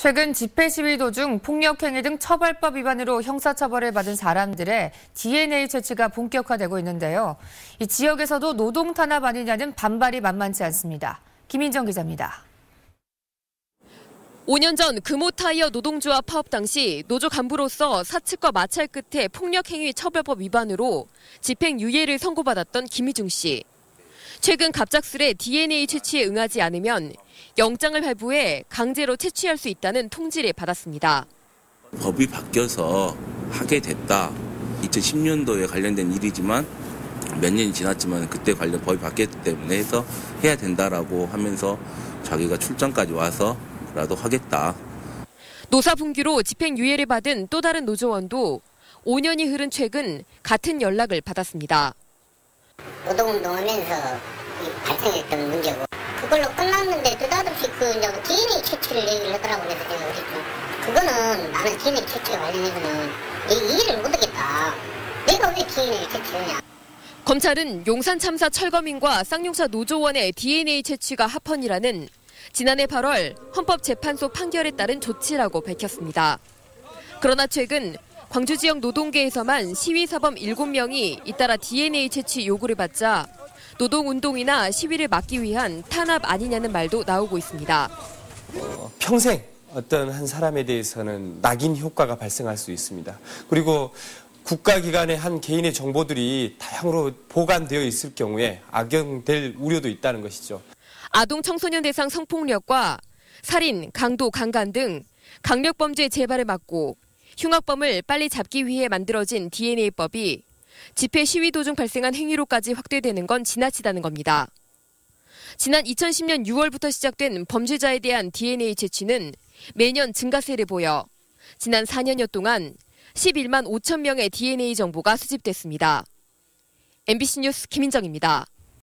최근 집회 시위 도중 폭력행위 등 처벌법 위반으로 형사처벌을 받은 사람들의 DNA 채취가 본격화되고 있는데요. 이 지역에서도 노동 탄압 아니냐는 반발이 만만치 않습니다. 김인정 기자입니다. 5년 전 금호타이어 노동조합 파업 당시 노조 간부로서 사측과 마찰 끝에 폭력행위 처벌법 위반으로 집행유예를 선고받았던 김희중 씨. 최근 갑작스레 DNA 채취에 응하지 않으면 영장을 발부해 강제로 채취할 수 있다는 통지를 받았습니다. 법이 바뀌어서 하게 됐다. 2010년도에 관련된 일이지만 몇 년이 지났지만 그때 관련 법이 바뀌었기 때문에 해서 해야 된다라고 하면서 자기가 출장까지 와서라도 하겠다. 노사 분규로 집행유예를 받은 또 다른 노조원도 5년이 흐른 최근 같은 연락을 받았습니다. 노동운동하면서 발생했던 문제고 그걸로 끝났는데 느닷없이 DNA 채취를 얘기를 하더라고요. 그래서 제가 그랬죠. 그거는 나는 DNA 채취에 관련해서는 이해를 못하겠다. 내가 왜 DNA 채취하냐. 검찰은 용산 참사 철거민과 쌍용차 노조원의 DNA 채취가 합헌이라는 지난해 8월 헌법재판소 판결에 따른 조치라고 밝혔습니다. 그러나 최근 광주 지역 노동계에서만 시위사범 7명이 잇따라 DNA 채취 요구를 받자 노동운동이나 시위를 막기 위한 탄압 아니냐는 말도 나오고 있습니다. 평생 어떤 한 사람에 대해서는 낙인 효과가 발생할 수 있습니다. 그리고 국가기관의 한 개인의 정보들이 다양으로 보관되어 있을 경우에 악용될 우려도 있다는 것이죠. 아동 청소년 대상 성폭력과 살인, 강도, 강간 등 강력범죄 재발을 막고 흉악범을 빨리 잡기 위해 만들어진 DNA법이 집회 시위 도중 발생한 행위로까지 확대되는 건 지나치다는 겁니다. 지난 2010년 6월부터 시작된 범죄자에 대한 DNA 채취는 매년 증가세를 보여 지난 4년여 동안 11만 5천 명의 DNA 정보가 수집됐습니다. MBC 뉴스 김인정입니다.